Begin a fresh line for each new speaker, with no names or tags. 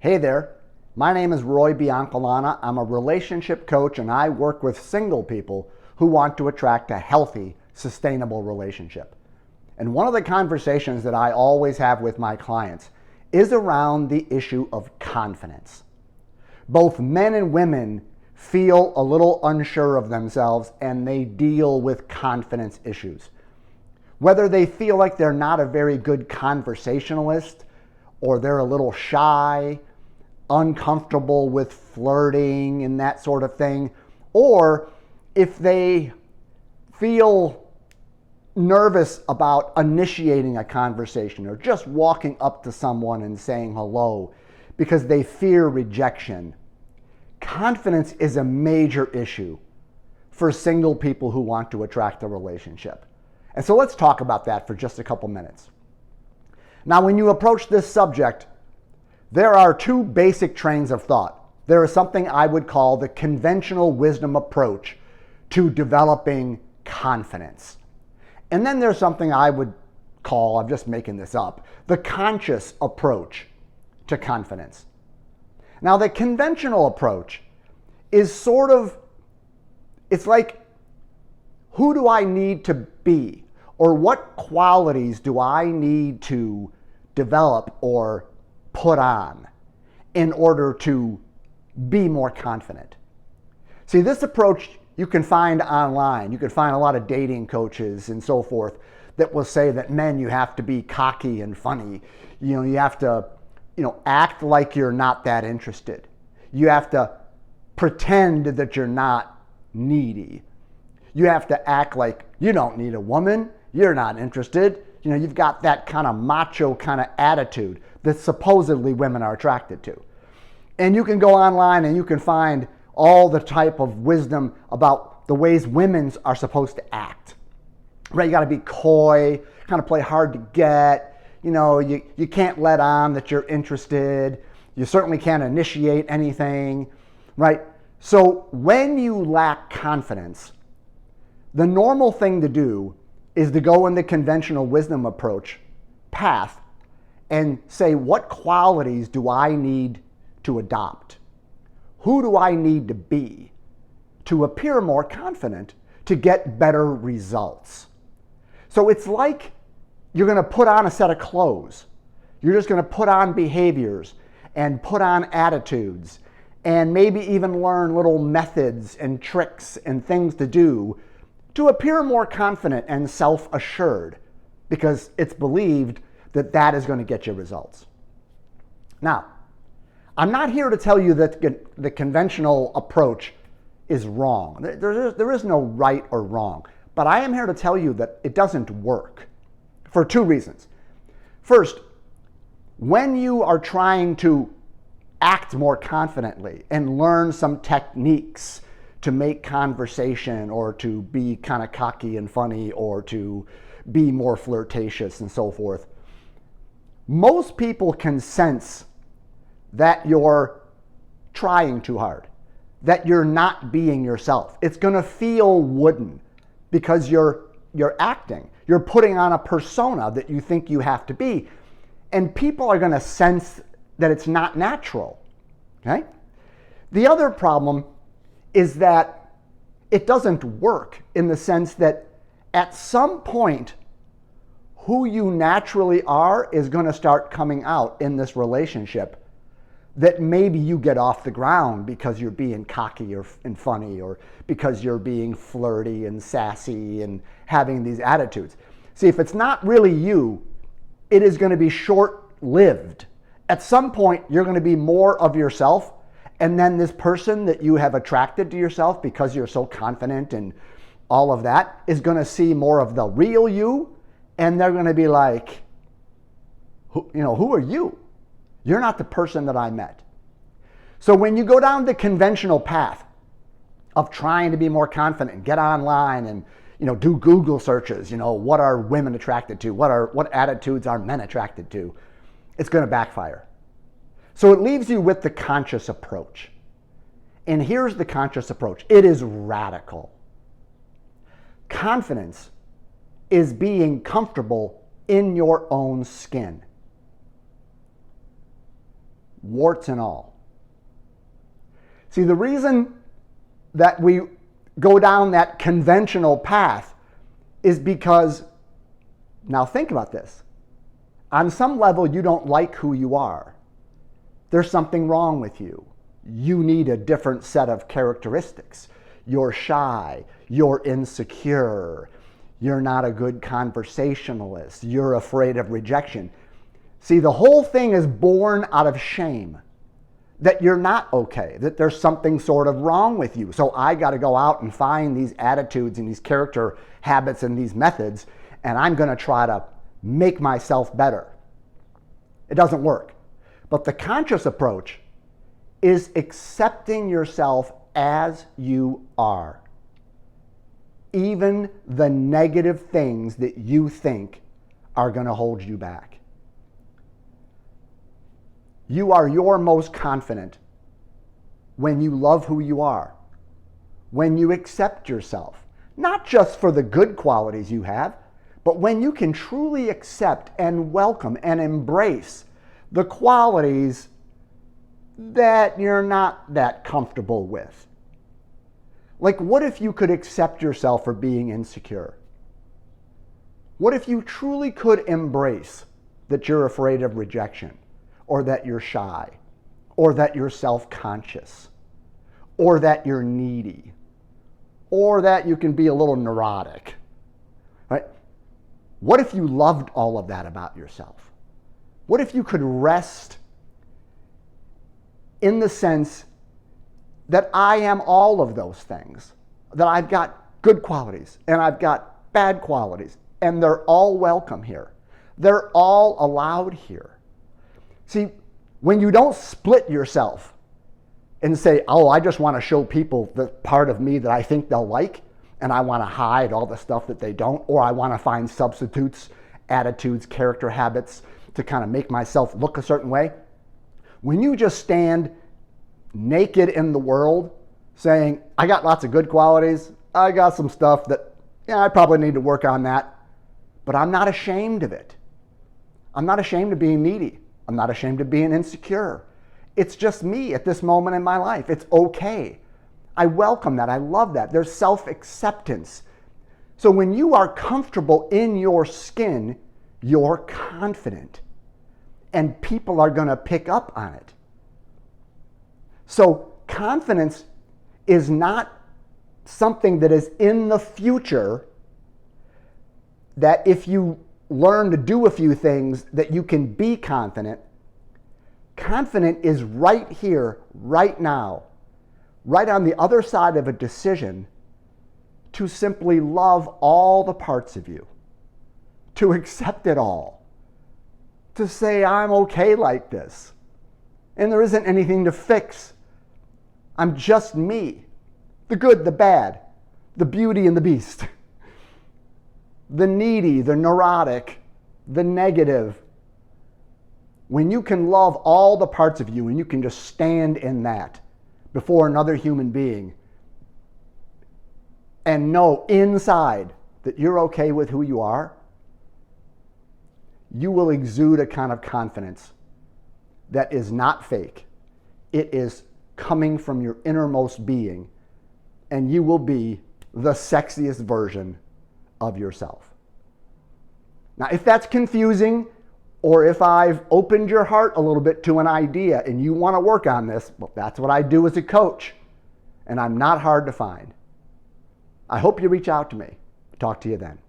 Hey there, my name is Roy Biancalana. I'm a relationship coach and I work with single people who want to attract a healthy, sustainable relationship. And one of the conversations that I always have with my clients is around the issue of confidence. Both men and women feel a little unsure of themselves and they deal with confidence issues. Whether they feel like they're not a very good conversationalist or they're a little shy, uncomfortable with flirting and that sort of thing, or if they feel nervous about initiating a conversation or just walking up to someone and saying hello because they fear rejection. Confidence is a major issue for single people who want to attract a relationship. And so let's talk about that for just a couple minutes. Now, when you approach this subject, there are two basic trains of thought. There is something I would call the conventional wisdom approach to developing confidence. And then there's something I would call, I'm just making this up, the conscious approach to confidence. Now, the conventional approach is it's like, who do I need to be? Or what qualities do I need to develop or put on in order to be more confident? See, this approach you can find online. You can find a lot of dating coaches and so forth that will say that men, you have to be cocky and funny. You have to, act like you're not that interested. You have to pretend that you're not needy. You have to act like you don't need a woman. You're not interested. You've got that kind of macho kind of attitude that supposedly women are attracted to. And you can go online and you can find all the type of wisdom about the ways women are supposed to act. Right? You got to be coy, kind of play hard to get. You can't let on that you're interested. You certainly can't initiate anything, right? So when you lack confidence, the normal thing to do is to go in the conventional wisdom approach path and say, what qualities do I need to adopt? Who do I need to be to appear more confident to get better results? So it's like you're going to put on a set of clothes. You're just going to put on behaviors and put on attitudes and maybe even learn little methods and tricks and things to do to appear more confident and self-assured, because it's believed that that is going to get you results. Now, I'm not here to tell you that the conventional approach is wrong. There is no right or wrong, but I am here to tell you that it doesn't work for two reasons. First, when you are trying to act more confidently and learn some techniques to make conversation or to be kind of cocky and funny or to be more flirtatious and so forth, most people can sense that you're trying too hard, that you're not being yourself. It's going to feel wooden because you're acting. You're putting on a persona that you think you have to be. And people are going to sense that it's not natural. Okay? The other problem is that it doesn't work in the sense that at some point, who you naturally are is going to start coming out in this relationship, that maybe you get off the ground because you're being cocky and funny, or because you're being flirty and sassy and having these attitudes. See, if it's not really you, it is going to be short-lived. At some point, you're going to be more of yourself, and then this person that you have attracted to yourself because you're so confident and all of that is going to see more of the real you, and they're going to be like, who are you? You're not the person that I met. So when you go down the conventional path of trying to be more confident and get online and do Google searches, what are women attracted to? What attitudes are men attracted to? It's going to backfire. So it leaves you with the conscious approach. And here's the conscious approach. It is radical. Confidence is being comfortable in your own skin. warts and all. See, the reason that we go down that conventional path is because, now think about this. On some level, you don't like who you are. There's something wrong with you. You need a different set of characteristics. You're shy, you're insecure, you're not a good conversationalist, you're afraid of rejection. See, the whole thing is born out of shame, that you're not okay, that there's something sort of wrong with you. So I got to go out and find these attitudes and these character habits and these methods, and I'm going to try to make myself better. It doesn't work. But the conscious approach is accepting yourself as you are. Even the negative things that you think are going to hold you back. You are your most confident when you love who you are, when you accept yourself, not just for the good qualities you have, but when you can truly accept and welcome and embrace the qualities that you're not that comfortable with. Like, what if you could accept yourself for being insecure? What if you truly could embrace that you're afraid of rejection, or that you're shy, or that you're self-conscious, or that you're needy, or that you can be a little neurotic, right? What if you loved all of that about yourself? What if you could rest in the sense that I am all of those things, that I've got good qualities and I've got bad qualities, and they're all welcome here. They're all allowed here. See, when you don't split yourself and say, oh, I just want to show people the part of me that I think they'll like, and I want to hide all the stuff that they don't, or I want to find substitutes, attitudes, character habits to kind of make myself look a certain way. When you just stand naked in the world saying, I got lots of good qualities, I got some stuff that, I probably need to work on that, but I'm not ashamed of it. I'm not ashamed of being needy. I'm not ashamed of being insecure. It's just me at this moment in my life. It's okay. I welcome that. I love that. There's self-acceptance. So when you are comfortable in your skin, you're confident. And people are going to pick up on it. So confidence is not something that is in the future, that if you learn to do a few things that you can be confident. Confident is right here, right now, right on the other side of a decision to simply love all the parts of you, to accept it all, to say, I'm okay like this, and there isn't anything to fix. I'm just me, the good, the bad, the beauty and the beast, the needy, the neurotic, the negative. When you can love all the parts of you and you can just stand in that before another human being and know inside that you're okay with who you are, you will exude a kind of confidence that is not fake. It is coming from your innermost being, and you will be the sexiest version of yourself. Now, if that's confusing, or if I've opened your heart a little bit to an idea and you want to work on this, well, that's what I do as a coach, and I'm not hard to find. I hope you reach out to me. Talk to you then.